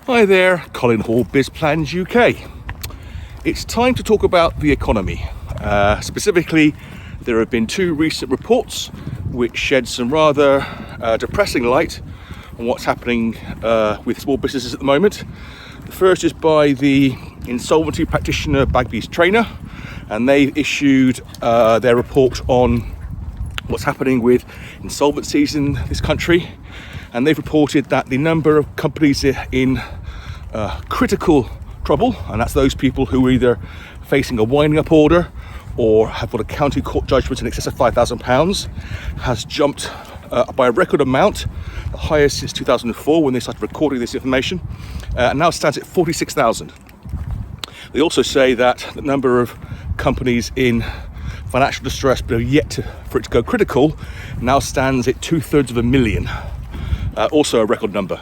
Hi there, Colin Hall, BizPlans UK. It's time to talk about the economy. Specifically, there have been two recent reports which shed some rather depressing light on what's happening with small businesses at the moment. The first is by the insolvency practitioner Begbies Traynor, and they've issued their report on what's happening with insolvencies in this country. And they've reported that the number of companies in critical trouble, and that's those people who are either facing a winding up order or have got a county court judgment in excess of £5,000, has jumped by a record amount, the highest since 2004 when they started recording this information, and now stands at 46,000. They also say that the number of companies in financial distress but are yet for it to go critical now stands at 2/3 of 1,000,000. Also a record number.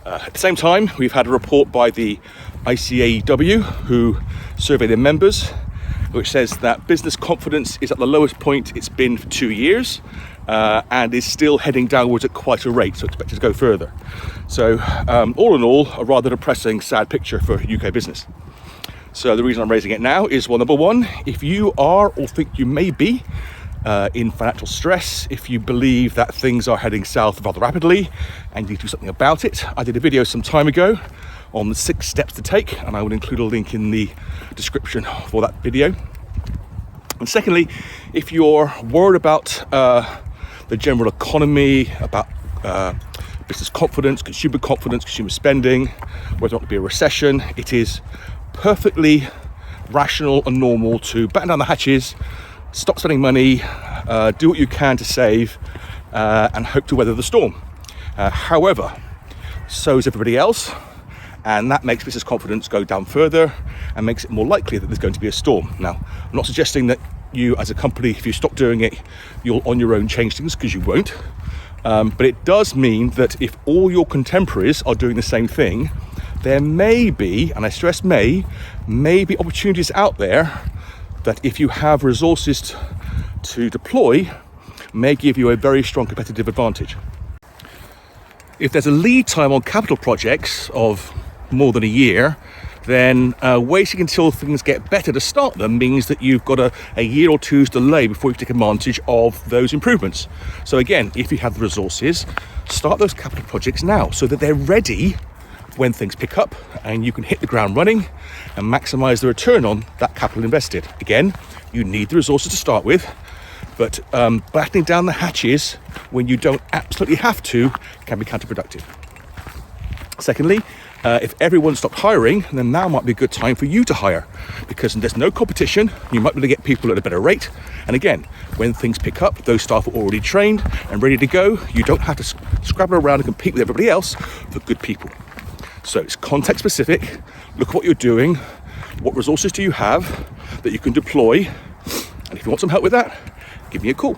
At the same time, we've had a report by the ICAEW, who survey their members, which says that business confidence is at the lowest point it's been for 2 years, and is still heading downwards at quite a rate, so expected to go further. So all in all, a rather depressing, sad picture for UK business. So the reason I'm raising it now is, well, number one, if you are or think you may be in financial stress, if you believe that things are heading south rather rapidly and you need to do something about it, I did a video some time ago on the 6 steps to take, and I will include a link in the description for that video. And secondly, if you're worried about the general economy, about business confidence, consumer spending, whether or not to be a recession, it is perfectly rational and normal to batten down the hatches, stop spending money, do what you can to save, and hope to weather the storm. However, so is everybody else, and that makes business confidence go down further and makes it more likely that there's going to be a storm. Now, I'm not suggesting that you as a company, if you stop doing it, you'll on your own change things, because you won't. But it does mean that if all your contemporaries are doing the same thing, there may be, and I stress may be opportunities out there that if you have resources to deploy, may give you a very strong competitive advantage. If there's a lead time on capital projects of more than a year, then waiting until things get better to start them means that you've got a year or two's delay before you take advantage of those improvements. So again, if you have the resources, start those capital projects now so that they're ready when things pick up and you can hit the ground running and maximize the return on that capital invested. Again, you need the resources to start with, but battening down the hatches when you don't absolutely have to can be counterproductive. Secondly, if everyone stopped hiring, then now might be a good time for you to hire, because there's no competition. You might be able to get people at a better rate. And again, when things pick up, those staff are already trained and ready to go. You don't have to scrabble around and compete with everybody else for good people. So it's context specific. Look at what you're doing. What resources do you have that you can deploy? And if you want some help with that, give me a call.